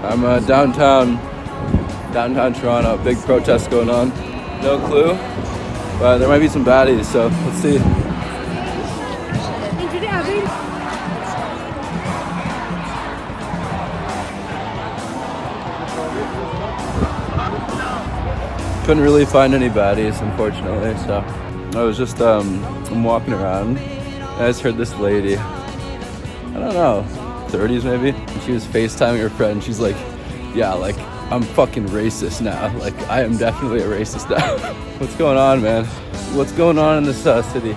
I'm downtown Toronto. Big protest going on. No clue, but there might be some baddies, so let's see. Couldn't really find any baddies, unfortunately, so I was just I'm walking around and I just heard this lady, I don't know, 30s maybe, and she was FaceTiming her friend. She's like, yeah, like, I'm fucking racist now. Like, I am definitely a racist now. What's going on, man? What's going on in this city?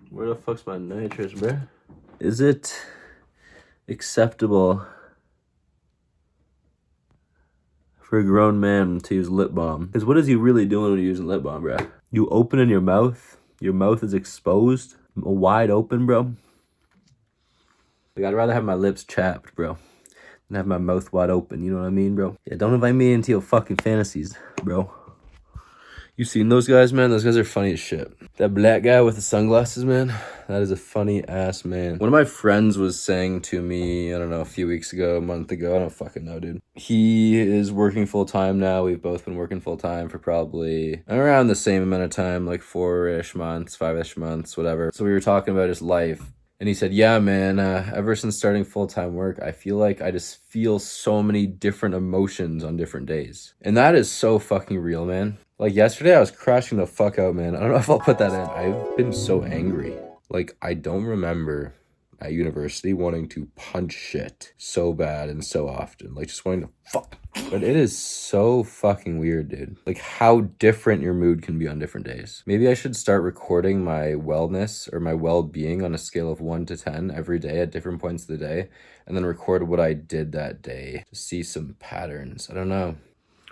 Where the fuck's my nitrous, bro? Is it acceptable for a grown man to use lip balm? Because what is he really doing when you're using lip balm, bro? You open in your mouth is exposed, wide open, bro. Like, I'd rather have my lips chapped, bro, than have my mouth wide open, you know what I mean, bro? Yeah, don't invite me into your fucking fantasies, bro. You seen those guys, man? Those guys are funny as shit. That black guy with the sunglasses, man, that is a funny ass man. One of my friends was saying to me, I don't know, a few weeks ago, a month ago, I don't fucking know, dude. He is working full time now. We've both been working full time for probably around the same amount of time, like 4-ish months, 5-ish months, whatever. So we were talking about his life. And he said, yeah, man, ever since starting full-time work, I feel like I just feel so many different emotions on different days. And that is so fucking real, man. Like, yesterday I was crashing the fuck out, man. I don't know if I'll put that in. I've been so angry. Like, I don't remember at university wanting to punch shit so bad and so often. Like, just wanting to fuck. But it is so fucking weird, dude. Like, how different your mood can be on different days. Maybe I should start recording my wellness or my well-being on a scale of 1 to 10 every day at different points of the day, and then record what I did that day to see some patterns. I don't know.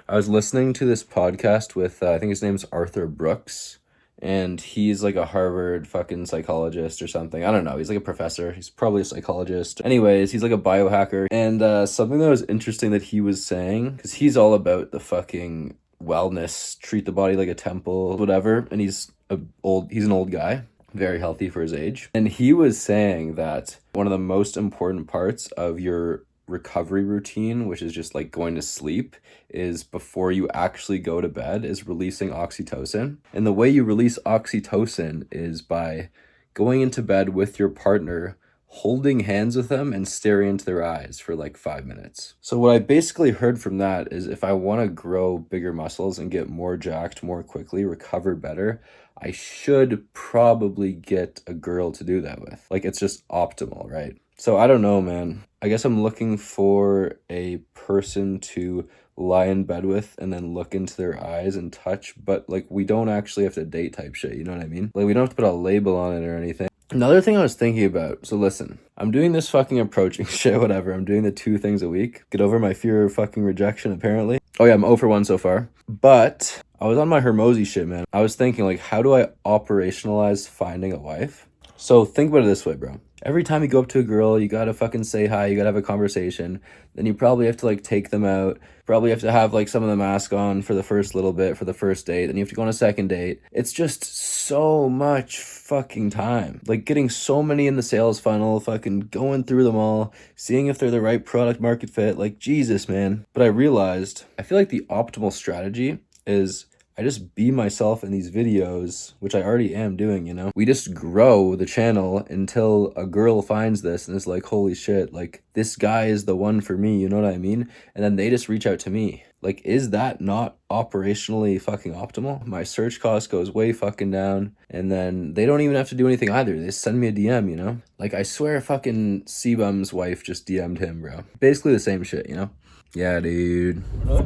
I was listening to this podcast with, I think his name's Arthur Brooks, and he's like a Harvard fucking psychologist or something. I don't know. He's like a professor. He's probably a psychologist. Anyways, he's like a biohacker. And something that was interesting that he was saying, because he's all about the fucking wellness, treat the body like a temple, whatever. And he's an old guy, very healthy for his age. And he was saying that one of the most important parts of your recovery routine, which is just like going to sleep, is before you actually go to bed, is releasing oxytocin. And the way you release oxytocin is by going into bed with your partner, holding hands with them and staring into their eyes for like 5 minutes. So what I basically heard from that is, if I want to grow bigger muscles and get more jacked more quickly, recover better, I should probably get a girl to do that with. Like, it's just optimal, right? So I don't know, man. I guess I'm looking for a person to lie in bed with and then look into their eyes and touch, but like, we don't actually have to date type shit, you know what I mean? Like, we don't have to put a label on it or anything. Another thing I was thinking about, so listen, I'm doing this fucking approaching shit, whatever. I'm doing the 2 things a week. Get over my fear of fucking rejection, apparently. Oh yeah, I'm 0 for 1 so far. But I was on my Hermosi shit, man. I was thinking, like, how do I operationalize finding a wife? So think about it this way, bro. Every time you go up to a girl, you gotta fucking say hi, you gotta have a conversation. Then you probably have to like take them out. Probably have to have like some of the mask on for the first little bit for the first date. Then you have to go on a second date. It's just so much fucking time. Like, getting so many in the sales funnel, fucking going through them all, seeing if they're the right product market fit. Like, Jesus, man. But I realized, I feel like the optimal strategy is I just be myself in these videos, which I already am doing, you know? We just grow the channel until a girl finds this and is like, holy shit, like, this guy is the one for me, you know what I mean? And then they just reach out to me. Like, is that not operationally fucking optimal? My search cost goes way fucking down, and then they don't even have to do anything either. They just send me a DM, you know? Like, I swear fucking C-Bum's wife just DM'd him, bro. Basically the same shit, you know? Yeah, dude. Oh,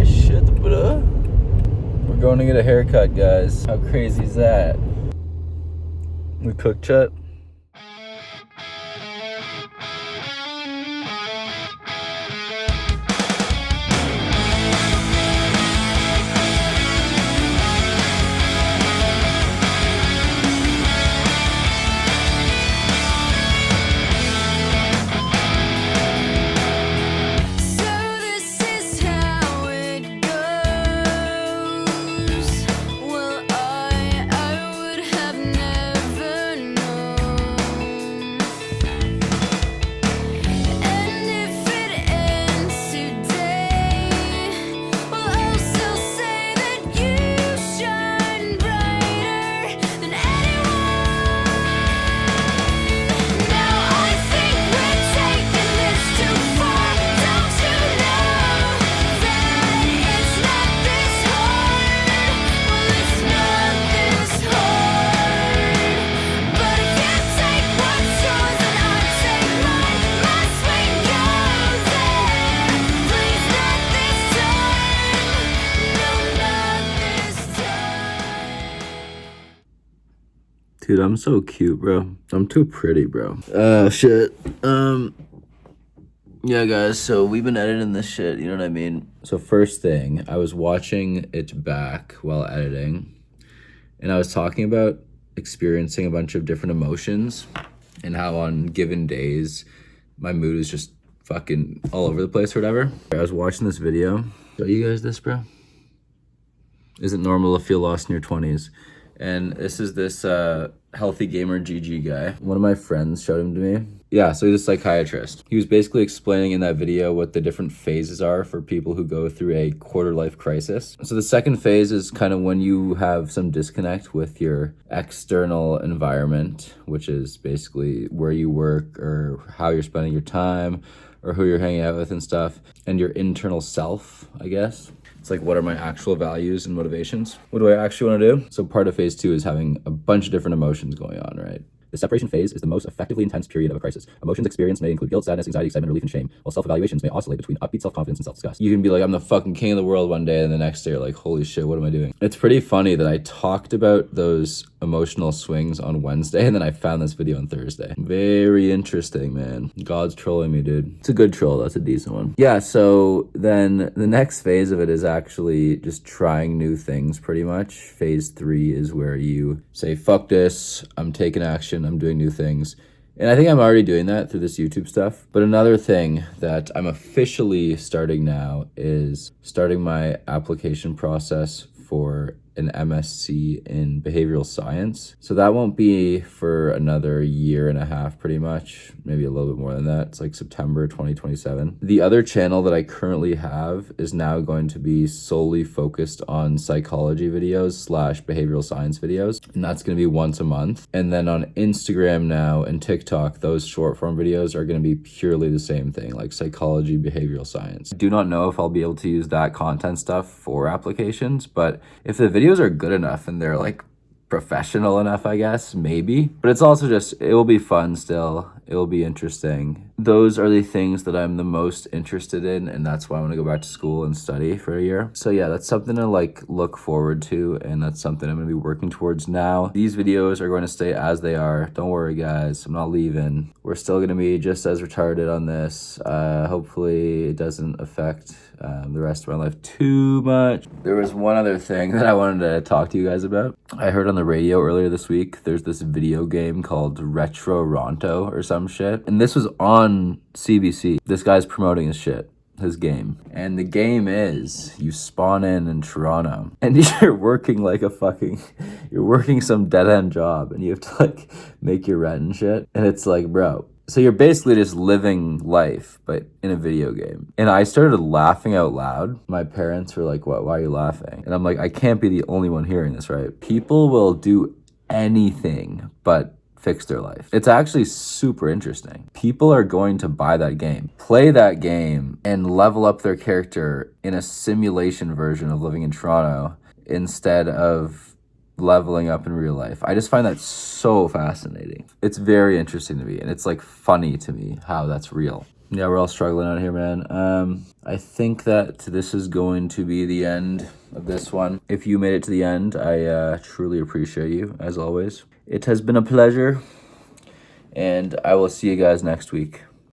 shit, bro. We're going to get a haircut, guys. How crazy is that? We cooked yet? So this is Dude, I'm so cute, bro. I'm too pretty, bro. Shit. Yeah, guys, so we've been editing this shit, you know what I mean? So first thing, I was watching it back while editing, and I was talking about experiencing a bunch of different emotions and how on given days, my mood is just fucking all over the place or whatever. I was watching this video. Show you guys this, bro? Is it normal to feel lost in your 20s? And this is this healthy gamer GG guy. One of my friends showed him to me. Yeah, so he's a psychiatrist. He was basically explaining in that video what the different phases are for people who go through a quarter-life crisis. So the second phase is kind of when you have some disconnect with your external environment, which is basically where you work or how you're spending your time or who you're hanging out with and stuff, and your internal self, I guess. It's like, what are my actual values and motivations? What do I actually want to do? So part of phase 2 is having a bunch of different emotions going on, right? The separation phase is the most effectively intense period of a crisis. Emotions experienced may include guilt, sadness, anxiety, excitement, relief, and shame, while self-evaluations may oscillate between upbeat self-confidence and self-disgust. You can be like, I'm the fucking king of the world one day, and the next day you're like, holy shit, what am I doing? It's pretty funny that I talked about those emotional swings on Wednesday, and then I found this video on Thursday. Very interesting, man. God's trolling me, dude. It's a good troll. That's a decent one. Yeah, so then the next phase of it is actually just trying new things, pretty much. Phase 3 is where you say, fuck this, I'm taking action, I'm doing new things. And I think I'm already doing that through this YouTube stuff. But another thing that I'm officially starting now is starting my application process for an MSc in behavioral science. So that won't be for another year and a half, pretty much, maybe a little bit more than that. It's like September 2027. The other channel that I currently have is now going to be solely focused on psychology videos / behavioral science videos. And that's going to be once a month. And then on Instagram now and TikTok, those short form videos are going to be purely the same thing, like psychology, behavioral science. I do not know if I'll be able to use that content stuff for applications, but if the videos are good enough and they're like professional enough, I guess, maybe. But it's also just, it will be fun still. It will be interesting. Those are the things that I'm the most interested in, and that's why I want to go back to school and study for a year. So yeah, that's something to like look forward to, and that's something I'm going to be working towards now. These videos are going to stay as they are. Don't worry, guys. I'm not leaving. We're still going to be just as retarded on this. Hopefully it doesn't affect the rest of my life too much. There was one other thing that I wanted to talk to you guys about. I heard on the radio earlier this week, there's this video game called Retro Ronto or some shit. And this was on CBC. This guy's promoting his shit, his game. And the game is, you spawn in Toronto and you're working like a fucking, you're working some dead-end job and you have to like make your rent and shit. And it's like, bro, so you're basically just living life, but in a video game. And I started laughing out loud. My parents were like, what, why are you laughing? And I'm like, I can't be the only one hearing this, right? People will do anything but fix their life. It's actually super interesting. People are going to buy that game, play that game, and level up their character in a simulation version of living in Toronto instead of leveling up in real life. I just find that so fascinating. It's very interesting to me, and it's like funny to me how that's real. Yeah, we're all struggling out here, man. I think that this is going to be the end of this one. If you made it to the end, I truly appreciate you, as always. It has been a pleasure, and I will see you guys next week.